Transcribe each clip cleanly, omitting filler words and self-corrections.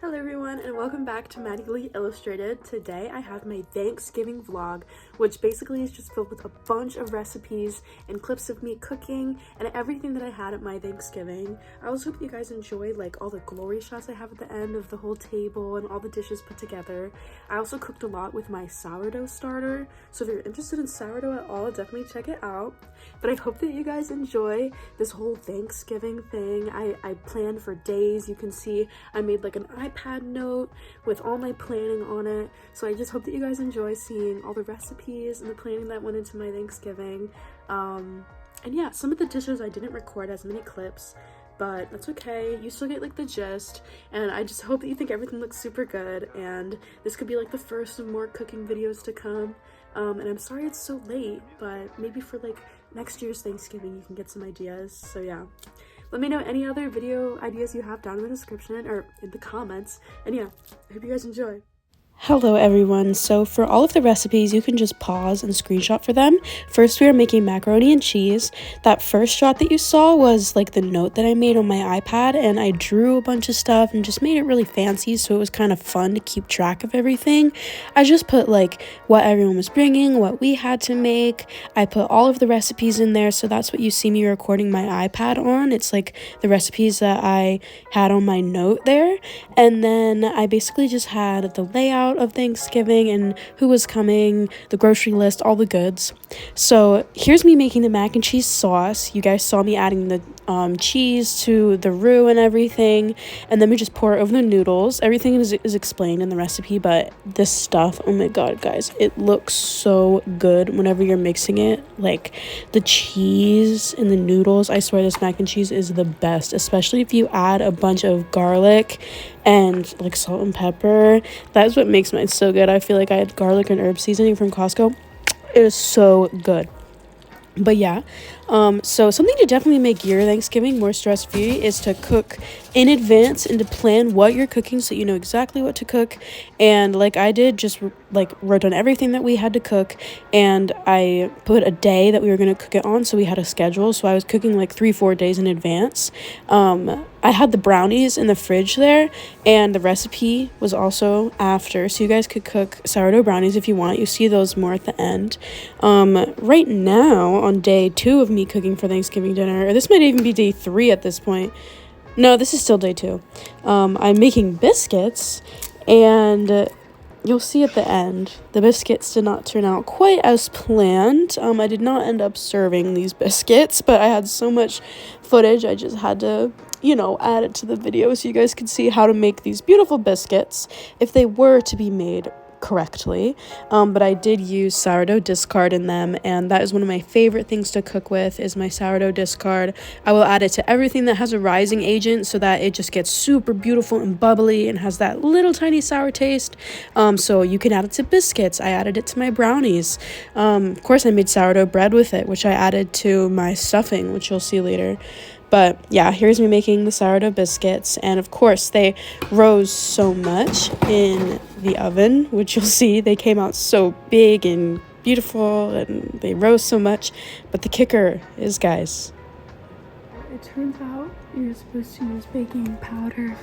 Hello everyone and welcome back to Maddie Leigh Illustrated. Today I have my Thanksgiving vlog, which basically is just filled with a bunch of recipes and clips of me cooking and everything that I had at my Thanksgiving. I also hope you guys enjoy like all the glory shots I have at the end of the whole table and all the dishes put together. I also cooked a lot with my sourdough starter, so if you're interested in sourdough at all, definitely check it out. But I hope that you guys enjoy this whole Thanksgiving thing. I planned for days. You can see I made like an iPad note with all my planning on it, so I just hope that you guys enjoy seeing all the recipes and the planning that went into my Thanksgiving. And yeah, some of the dishes I didn't record as many clips, but that's okay. You still get like the gist, and I just hope that you think everything looks super good, and this could be like the first of more cooking videos to come. And I'm sorry it's so late, but maybe for like next year's Thanksgiving you can get some ideas. So yeah, let me know any other video ideas you have down in the description or in the comments, and yeah, I hope you guys enjoy. Hello everyone, so for all of the recipes you can just pause and screenshot for them. First we are making macaroni and cheese. That first shot that you saw was like the note that I made on my iPad, and I drew a bunch of stuff and just made it really fancy, so it was kind of fun to keep track of everything. I just put like what everyone was bringing, what we had to make. I put all of the recipes in there, so that's what you see me recording my iPad on. It's like the recipes that I had on my note there, and then I basically just had the layout of Thanksgiving and who was coming, the grocery list, all the goods. So here's me making the mac and cheese sauce. You guys saw me adding the cheese to the roux and everything, and then we just pour it over the noodles. Everything is explained in the recipe, but this stuff, oh my god guys, it looks so good whenever you're mixing it. Like the cheese and the noodles, I swear this mac and cheese is the best, especially if you add a bunch of garlic and like salt and pepper. That is what makes mine so good. I feel like I had garlic and herb seasoning from Costco. It is so good. But yeah, so something to definitely make your Thanksgiving more stress-free is to cook in advance and to plan what you're cooking so you know exactly what to cook. And like I did, just like wrote down everything that we had to cook, and I put a day that we were going to cook it on, so we had a schedule. So I was cooking like 3-4 days in advance. I had the brownies in the fridge there, and the recipe was also after, so you guys could cook sourdough brownies if you want. You see those more at the end. Right now on day 2 of me cooking for Thanksgiving dinner, or this might even be day 3 at this point. No, this is still day 2. I'm making biscuits, and you'll see at the end, the biscuits did not turn out quite as planned. I did not end up serving these biscuits, but I had so much footage, I just had to, you know, add it to the video so you guys could see how to make these beautiful biscuits if they were to be made correctly. But I did use sourdough discard in them, and that is one of my favorite things to cook with, is my sourdough discard. I will add it to everything that has a rising agent so that it just gets super beautiful and bubbly and has that little tiny sour taste. So you can add it to biscuits. I added it to my brownies. Of course I made sourdough bread with it, which I added to my stuffing, which you'll see later. But yeah, here's me making the sourdough biscuits, and of course they rose so much in the oven, which you'll see. They came out so big and beautiful, and they rose so much. But the kicker is, guys, it turns out you're supposed to use baking powder.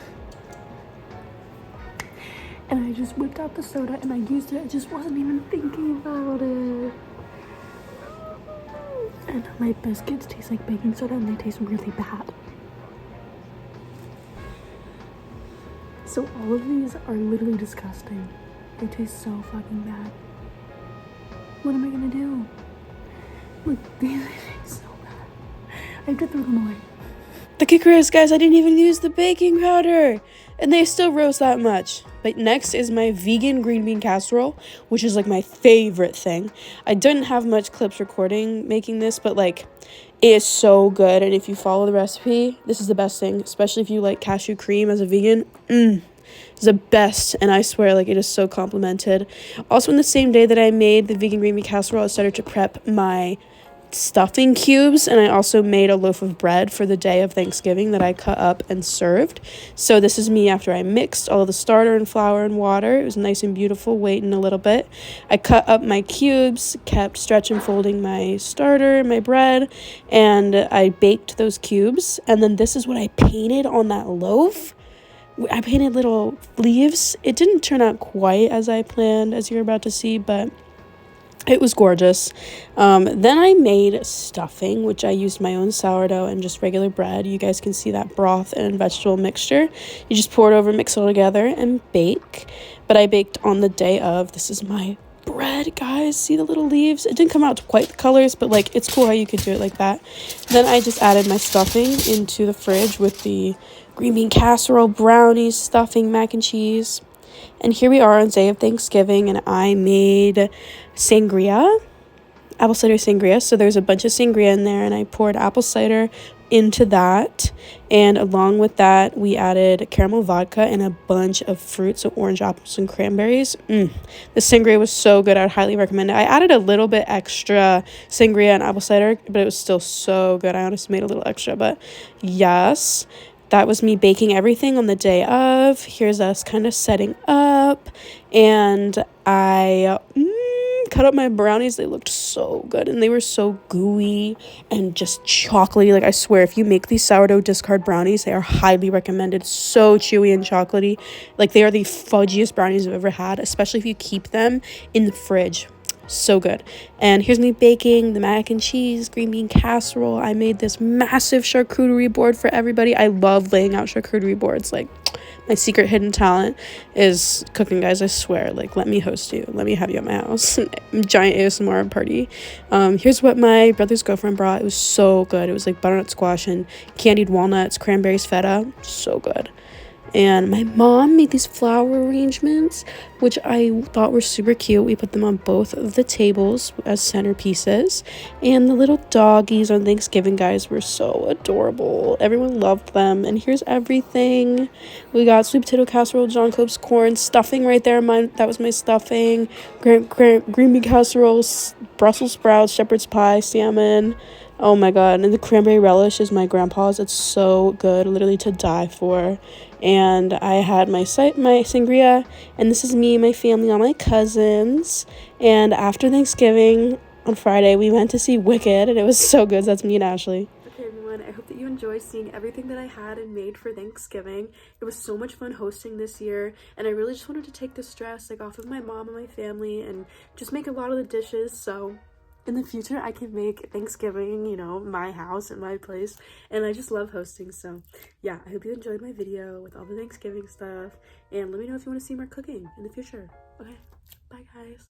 And I just whipped out the soda and I used it. I just wasn't even thinking about it. And my biscuits taste like baking soda, and they taste really bad. So all of these are literally disgusting. They taste so fucking bad. What am I gonna do? Look, these taste so bad. I have to throw them away. The kicker is, guys, I didn't even use the baking powder, and they still rose that much. But next is my vegan green bean casserole, which is like my favorite thing. I didn't have much clips recording making this, but like it is so good. And if you follow the recipe, this is the best thing, especially if you like cashew cream as a vegan. It's the best, and I swear, like, it is so complimented. Also, in the same day that I made the vegan green bean casserole, I started to prep my stuffing cubes, and I also made a loaf of bread for the day of Thanksgiving that I cut up and served. So this is me after I mixed all the starter and flour and water. It was nice and beautiful, waiting a little bit. I cut up my cubes, kept stretch and folding my starter, my bread, and I baked those cubes. And then this is what I painted on that loaf. I painted little leaves. It didn't turn out quite as I planned, as you're about to see, but it was gorgeous. Then I made stuffing, which I used my own sourdough and just regular bread. You guys can see that broth and vegetable mixture. You just pour it over, mix it all together, and bake. But I baked on the day of. This is my bread, guys. See the little leaves? It didn't come out to quite the colors, but like it's cool how you could do it like that. Then I just added my stuffing into the fridge with the green bean casserole, brownies, stuffing, mac and cheese. And here we are on the day of Thanksgiving, and I made sangria, apple cider sangria. So there's a bunch of sangria in there, and I poured apple cider into that. And along with that, we added caramel vodka and a bunch of fruits, so orange, apples, and cranberries. The sangria was so good. I would highly recommend it. I added a little bit extra sangria and apple cider, but it was still so good. I honestly made a little extra, but yes. That was me baking everything on the day of. Here's us kind of setting up. And I cut up my brownies. They looked so good. And they were so gooey and just chocolatey. Like, I swear, if you make these sourdough discard brownies, they are highly recommended. So chewy and chocolatey. Like, they are the fudgiest brownies I've ever had, especially if you keep them in the fridge. So good. And here's me baking the mac and cheese, green bean casserole. I made this massive charcuterie board for everybody. I love laying out charcuterie boards. Like, my secret hidden talent is cooking, guys. I swear. Like, let me host you. Let me have you at my house. Giant ASMR party. Here's what my brother's girlfriend brought. It was so good. It was like butternut squash and candied walnuts, cranberries, feta. So good. And my mom made these flower arrangements, which I thought were super cute. We put them on both of the tables as centerpieces. And the little doggies on Thanksgiving, guys, were so adorable. Everyone loved them. And here's everything. We got sweet potato casserole, John Cope's corn, stuffing right there. That was my stuffing. Green bean casserole, Brussels sprouts, shepherd's pie, salmon. Oh my god. And the cranberry relish is my grandpa's. It's so good, literally to die for. And I had my sangria, and this is me, my family, all my cousins. And after Thanksgiving on Friday, we went to see Wicked, and it was so good. So that's me and Ashley. Okay, everyone, I hope that you enjoyed seeing everything that I had and made for Thanksgiving. It was so much fun hosting this year, and I really just wanted to take the stress like off of my mom and my family and just make a lot of the dishes. So in the future, I can make Thanksgiving, you know, my house and my place, and I just love hosting. So yeah, I hope you enjoyed my video with all the Thanksgiving stuff, and let me know if you want to see more cooking in the future. Okay, bye guys.